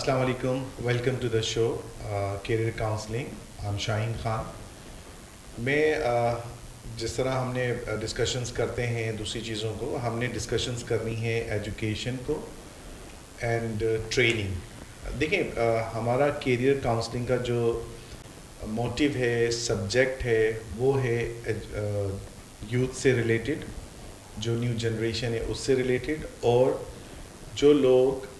अस्सलाम वालेकुम, welcome to the show career counselling. I am Shaheen Khan. जिस तरह हमने डिस्कशंस करते हैं दूसरी चीज़ों को, हमने डिस्कशंस करनी है एजुकेशन को एंड ट्रेनिंग। देखें, हमारा कैरियर काउंसलिंग का जो मोटिव है, सब्जेक्ट है, वो है यूथ से रिलेटेड, जो न्यू जनरेशन है उससे रिलेटेड, और जो लोग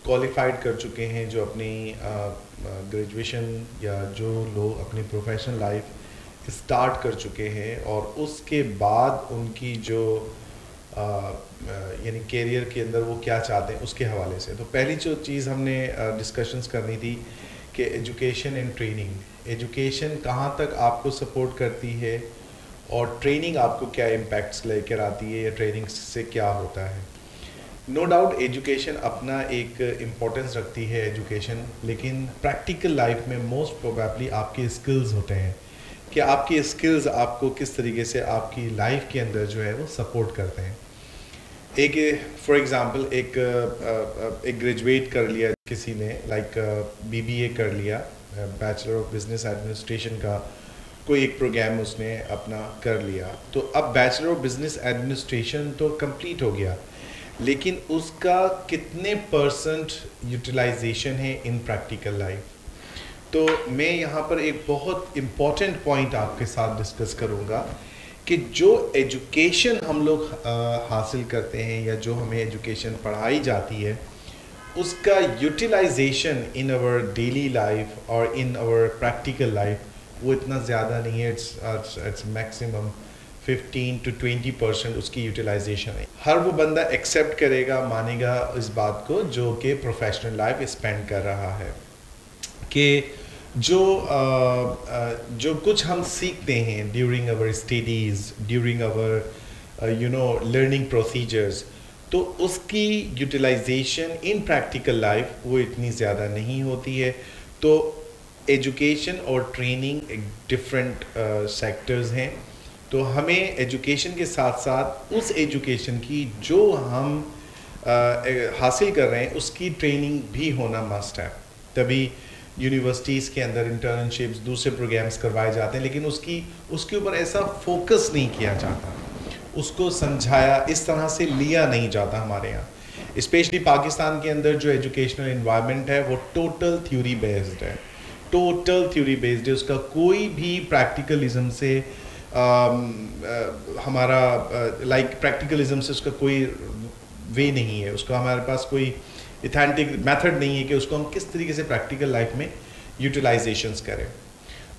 क्वालिफाइड कर चुके हैं, जो अपनी ग्रेजुएशन या जो लोग अपनी प्रोफेशनल लाइफ स्टार्ट कर चुके हैं और उसके बाद उनकी जो यानी कैरियर के अंदर वो क्या चाहते हैं उसके हवाले से। तो पहली जो चीज़ हमने डिस्कशंस करनी थी कि एजुकेशन एंड ट्रेनिंग। एजुकेशन कहाँ तक आपको सपोर्ट करती है और ट्रेनिंग आपको क्या इम्पैक्ट्स लेकर आती है, या ट्रेनिंग से क्या होता है। नो डाउट एजुकेशन अपना एक इम्पोर्टेंस रखती है एजुकेशन, लेकिन प्रैक्टिकल लाइफ में मोस्ट प्रोबेबली आपके स्किल्स होते हैं कि आपकी स्किल्स आपको किस तरीके से आपकी लाइफ के अंदर जो है वो सपोर्ट करते हैं। एक फॉर एग्ज़ाम्पल एक ग्रेजुएट कर लिया किसी ने, लाइक बीबीए कर लिया, बैचलर ऑफ बिजनेस एडमिनिस्ट्रेशन का कोई एक प्रोग्राम उसने अपना कर लिया। तो अब बैचलर ऑफ बिजनेस एडमिनिस्ट्रेशन तो कंप्लीट हो गया, लेकिन उसका कितने परसेंट यूटिलाइजेशन है इन प्रैक्टिकल लाइफ। तो मैं यहाँ पर एक बहुत इम्पॉर्टेंट पॉइंट आपके साथ डिस्कस करूँगा कि जो एजुकेशन हम लोग हासिल करते हैं या जो हमें एजुकेशन पढ़ाई जाती है, उसका utilization in our daily life और इन आवर प्रैक्टिकल लाइफ वो इतना ज़्यादा नहीं है। इट्स मैक्सिमम 15 to 20% उसकी यूटिलाइजेशन है। हर वो बंदा एक्सेप्ट करेगा, मानेगा इस बात को जो कि प्रोफेशनल लाइफ स्पेंड कर रहा है, कि जो कुछ हम सीखते हैं during our studies, during our learning procedures, तो उसकी यूटिलाइजेशन इन प्रैक्टिकल लाइफ वो इतनी ज़्यादा नहीं होती है। तो एजुकेशन और ट्रेनिंग एक डिफरेंट सेक्टर्स हैं। तो हमें एजुकेशन के साथ साथ उस एजुकेशन की जो हम हासिल कर रहे हैं उसकी ट्रेनिंग भी होना मस्ट है। तभी यूनिवर्सिटीज़ के अंदर इंटर्नशिप्स, दूसरे प्रोग्राम्स करवाए जाते हैं, लेकिन उसके ऊपर ऐसा फोकस नहीं किया जाता, उसको समझाया इस तरह से लिया नहीं जाता हमारे यहाँ। स्पेशली पाकिस्तान के अंदर जो एजुकेशनल इन्वायरमेंट है वो टोटल थ्योरी बेस्ड है, टोटल थ्योरी बेस्ड है। उसका कोई भी प्रैक्टिकलिज्म से हमारा लाइक प्रैक्टिकलिज्म से उसका कोई वे नहीं है, उसका हमारे पास कोई ऑथेंटिक मेथड नहीं है कि उसको हम किस तरीके से प्रैक्टिकल लाइफ में यूटिलाइजेशंस करें।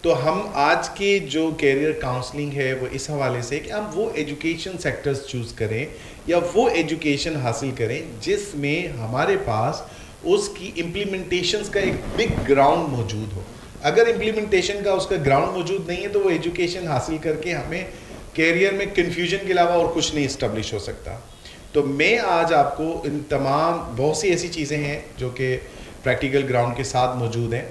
तो हम आज के जो कैरियर काउंसलिंग है वो इस हवाले से कि हम वो एजुकेशन सेक्टर्स चूज़ करें या वो एजुकेशन हासिल करें जिसमें हमारे पास उसकी इम्प्लीमेंटेशंस का एक बिग ग्राउंड मौजूद हो। अगर इम्प्लीमेंटेशन का उसका ग्राउंड मौजूद नहीं है तो वो एजुकेशन हासिल करके हमें कैरियर में कन्फ्यूजन के अलावा और कुछ नहीं इस्टब्लिश हो सकता। तो मैं आज आपको इन तमाम बहुत सी ऐसी चीज़ें हैं जो कि प्रैक्टिकल ग्राउंड के साथ मौजूद हैं,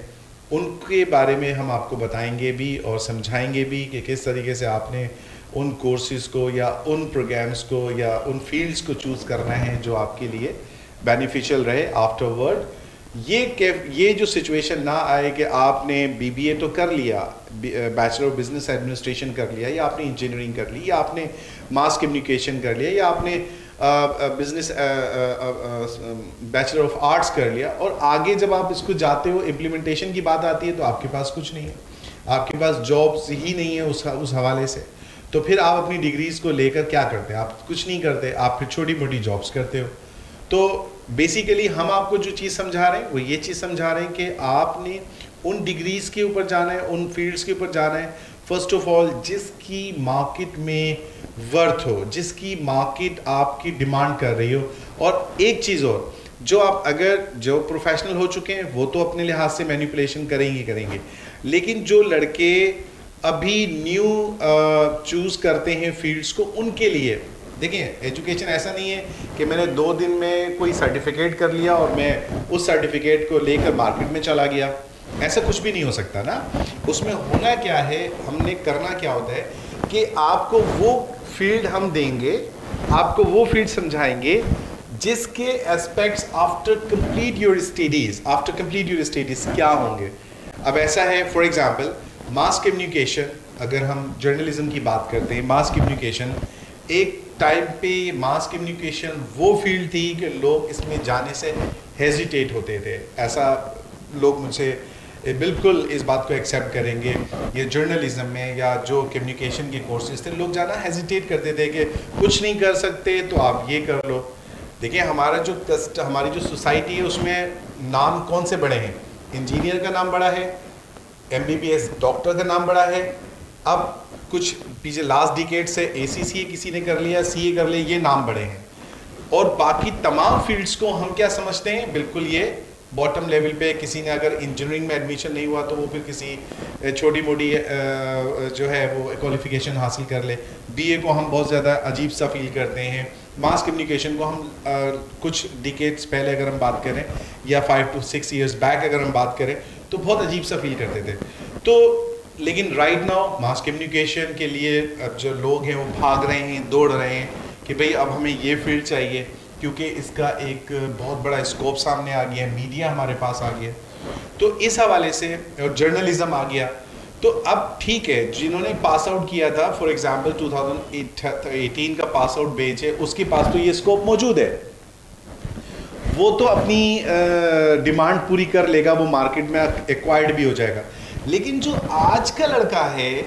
उनके बारे में हम आपको बताएंगे भी और समझाएंगे भी कि किस तरीके से आपने उन कोर्सेज़ को या उन प्रोग्राम्स को या उन फील्ड्स को चूज़ करना है जो आपके लिए बेनिफिशियल रहे आफ्टरवर्ड। ये जो सिचुएशन ना आए कि आपने बीबीए तो कर लिया, बैचलर ऑफ बिजनेस एडमिनिस्ट्रेशन कर लिया, या आपने इंजीनियरिंग कर ली, या आपने मास कम्युनिकेशन कर लिया, या आपने बिजनेस बैचलर ऑफ आर्ट्स कर लिया, और आगे जब आप इसको जाते हो इम्प्लीमेंटेशन की बात आती है तो आपके पास कुछ नहीं है, आपके पास जॉब्स ही नहीं है उस हवाले से। तो फिर आप अपनी डिग्रीज़ को लेकर क्या करते हैं? आप कुछ नहीं करते, आप फिर छोटी मोटी जॉब्स करते हो। तो बेसिकली हम आपको जो चीज़ समझा रहे हैं वो ये चीज़ समझा रहे हैं कि आपने उन डिग्रीज़ के ऊपर जाना है, उन फील्ड्स के ऊपर जाना है, फर्स्ट ऑफ ऑल जिसकी मार्केट में वर्थ हो, जिसकी मार्केट आपकी डिमांड कर रही हो। और एक चीज़ और, जो आप अगर जो प्रोफेशनल हो चुके हैं वो तो अपने लिहाज से मैनिपुलेशन करेंगे, लेकिन जो लड़के अभी न्यू चूज़ करते हैं फील्ड्स को, उनके लिए देखिए एजुकेशन ऐसा नहीं है कि मैंने 2 दिन में कोई सर्टिफिकेट कर लिया और मैं उस सर्टिफिकेट को लेकर मार्केट में चला गया, ऐसा कुछ भी नहीं हो सकता ना। उसमें होना क्या है, हमने करना क्या होता है कि आपको वो फील्ड हम देंगे, आपको वो फील्ड समझाएंगे जिसके aspects after complete your studies क्या होंगे। अब ऐसा है, फॉर एग्जांपल मास कम्युनिकेशन, अगर हम जर्नलिज्म की बात करते हैं, मास कम्युनिकेशन एक टाइम पे मास कम्युनिकेशन वो फील्ड थी कि लोग इसमें जाने से हेजिटेट होते थे। ऐसा लोग मुझसे बिल्कुल इस बात को एक्सेप्ट करेंगे, ये जर्नलिज्म में या जो कम्युनिकेशन के कोर्सेज थे, लोग जाना हेजिटेट करते थे कि कुछ नहीं कर सकते तो आप ये कर लो। देखिए हमारी जो सोसाइटी है उसमें नाम कौन से बड़े हैं, इंजीनियर का नाम बड़ा है, MBBS डॉक्टर का नाम बड़ा है, अब कुछ पीछे लास्ट डिकेड से ACCA किसी ने कर लिया, CA कर लिया, ये नाम बड़े हैं। और बाकी तमाम फील्ड्स को हम क्या समझते हैं, बिल्कुल ये बॉटम लेवल पे। किसी ने अगर इंजीनियरिंग में एडमिशन नहीं हुआ तो वो फिर किसी छोटी मोटी जो है वो क्वालिफिकेशन हासिल कर ले। BA को हम बहुत ज़्यादा अजीब सा फील करते हैं। मास कम्युनिकेशन को हम कुछ डिकेड्स पहले अगर हम बात करें या 5 to 6 years बैक अगर हम बात करें तो बहुत अजीब सा फील करते थे। तो लेकिन राइट नाउ मास कम्युनिकेशन के लिए अब जो लोग हैं वो भाग रहे हैं, दौड़ रहे हैं कि भाई अब हमें ये फील्ड चाहिए, क्योंकि इसका एक बहुत बड़ा स्कोप सामने आ गया है, मीडिया हमारे पास आ गया, तो इस हवाले से और जर्नलिज्म आ गया। तो अब ठीक है, जिन्होंने पास आउट किया था, फॉर एग्जांपल 2018 का पास आउट बैच है, उसके पास तो ये स्कोप मौजूद है, वो तो अपनी डिमांड पूरी कर लेगा, वो मार्केट में एक्वायर्ड भी हो जाएगा। लेकिन जो आज का लड़का है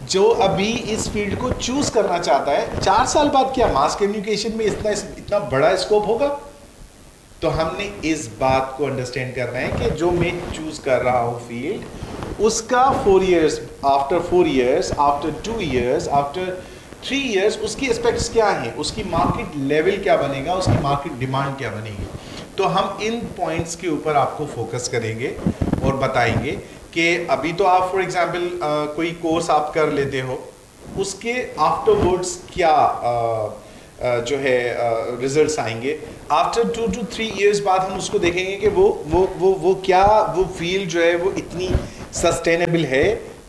जो अभी इस फील्ड को चूज करना चाहता है, 4 साल बाद क्या मास कम्युनिकेशन में इतना बड़ा स्कोप होगा? तो हमने इस बात को अंडरस्टैंड करना है कि जो मैं चूज कर रहा हूं फील्ड, उसका 4 years, after 4 years, after 2 years, after 3 years उसकी एस्पेक्ट्स क्या हैं, उसकी मार्केट लेवल क्या बनेगा, उसकी मार्केट डिमांड क्या बनेगी। तो हम इन पॉइंट्स के ऊपर आपको फोकस करेंगे और बताएंगे कि अभी तो आप फॉर एग्जांपल कोई कोर्स आप कर लेते हो, उसके आफ्टरवर्ड्स क्या जो है रिजल्ट्स आएंगे। आफ्टर 2 to 3 years बाद हम उसको देखेंगे कि वो क्या वो फील्ड जो है वो इतनी सस्टेनेबल है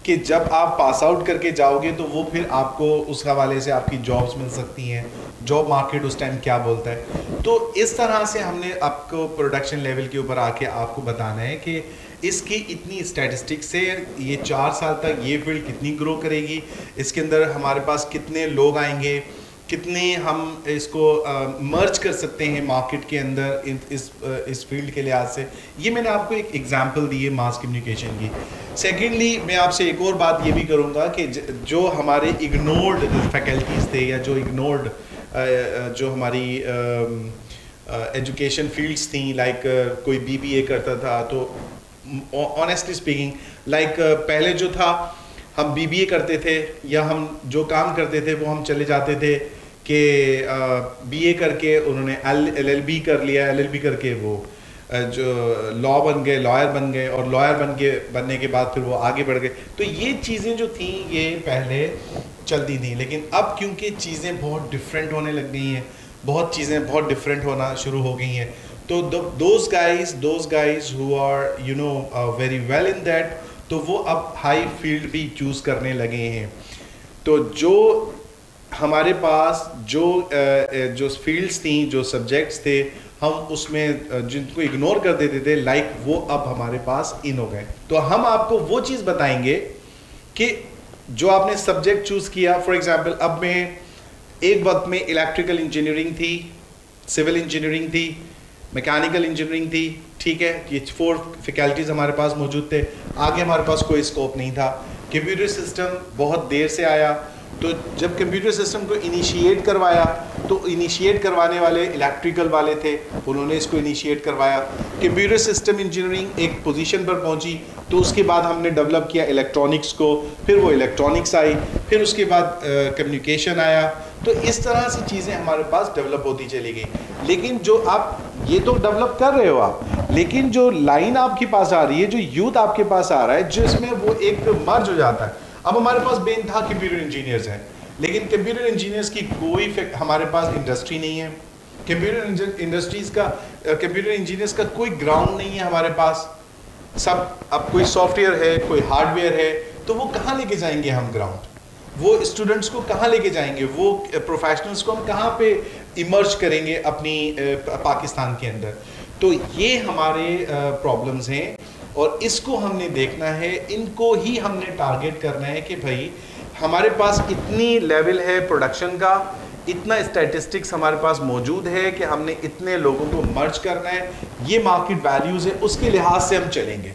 कि जब आप पास आउट करके जाओगे तो वो फिर आपको उस हवाले से आपकी जॉब्स मिल सकती हैं, जॉब मार्केट उस टाइम क्या बोलता है। तो इस तरह से हमने आपको प्रोडक्शन लेवल के ऊपर आके आपको बताना है कि इसकी इतनी स्टैटिस्टिक्स है, ये 4 साल तक ये फील्ड कितनी ग्रो करेगी, इसके अंदर हमारे पास कितने लोग आएंगे, कितने हम इसको मर्ज कर सकते हैं मार्केट के अंदर इस फील्ड के लिहाज से। ये मैंने आपको एक एग्जांपल दी है मास कम्युनिकेशन की। सेकेंडली मैं आपसे एक और बात ये भी करूँगा कि जो हमारे इग्नोर्ड फैकल्टीज़ थे या जो इग्नोर्ड जो हमारी एजुकेशन फील्ड्स थी, लाइक कोई BBA करता था तो ऑनेस्टली स्पीकिंग लाइक पहले जो था हम BBA करते थे या हम जो काम करते थे वो हम चले जाते थे कि BA करके उन्होंने LLB कर लिया, LLB करके वो जो लॉ बन गए, लॉयर बन गए, और लॉयर बनने के बाद फिर वो आगे बढ़ गए। तो ये चीज़ें जो थी ये पहले चलती थी, लेकिन अब क्योंकि चीज़ें बहुत डिफरेंट होने लग गई हैं, बहुत चीज़ें बहुत डिफरेंट होना शुरू हो गई हैं, तो those guys who are you know very well in that, तो वो अब हाई फील्ड भी चूज़ करने लगे हैं। तो जो हमारे पास जो फील्ड्स थी, जो सब्जेक्ट्स थे, हम उसमें जिनको इग्नोर कर देते थे लाइक वो अब हमारे पास इन हो गए। तो हम आपको वो चीज़ बताएंगे कि जो आपने सब्जेक्ट चूज़ किया, फॉर एग्जांपल अब मैं एक वक्त में इलेक्ट्रिकल इंजीनियरिंग थी, सिविल इंजीनियरिंग थी, मैकेनिकल इंजीनियरिंग थी, ठीक है, ये 4 फैकल्टीज़ हमारे पास मौजूद थे। आगे हमारे पास कोई स्कोप नहीं था। कंप्यूटर सिस्टम बहुत देर से आया, तो जब कंप्यूटर सिस्टम को इनिशिएट करवाया तो इनिशिएट करवाने वाले इलेक्ट्रिकल वाले थे, उन्होंने इसको इनिशिएट करवाया। कंप्यूटर सिस्टम इंजीनियरिंग एक पोजीशन पर पहुंची तो उसके बाद हमने डेवलप किया इलेक्ट्रॉनिक्स को, फिर वो इलेक्ट्रॉनिक्स आई, फिर उसके बाद कम्युनिकेशन आया। तो इस तरह से चीज़ें हमारे पास डेवलप होती चली गई। लेकिन जो आप ये तो डेवलप कर रहे हो आप, लेकिन जो लाइन आपके पास आ रही है, जो यूथ आपके पास आ रहा है, जिसमें वो एक मर्ज हो जाता है। अब हमारे पास बेन था कंप्यूटर इंजीनियर्स हैं, लेकिन कंप्यूटर इंजीनियर्स की कोई हमारे पास इंडस्ट्री नहीं है। कंप्यूटर इंजीनियर्स का कोई ग्राउंड नहीं है हमारे पास। सब अब कोई सॉफ्टवेयर है, कोई हार्डवेयर है, तो वो कहाँ लेके जाएंगे हम ग्राउंड? वो स्टूडेंट्स को कहाँ लेके जाएंगे, वो प्रोफेशनल्स को हम कहाँ पे इमर्ज करेंगे अपनी पाकिस्तान के अंदर। तो ये हमारे प्रॉब्लम्स हैं और इसको हमने देखना है, इनको ही हमने टारगेट करना है कि भाई हमारे पास इतनी लेवल है प्रोडक्शन का, इतना स्टैटिस्टिक्स हमारे पास मौजूद है कि हमने इतने लोगों को मर्ज करना है, ये मार्केट वैल्यूज़ है, उसके लिहाज से हम चलेंगे।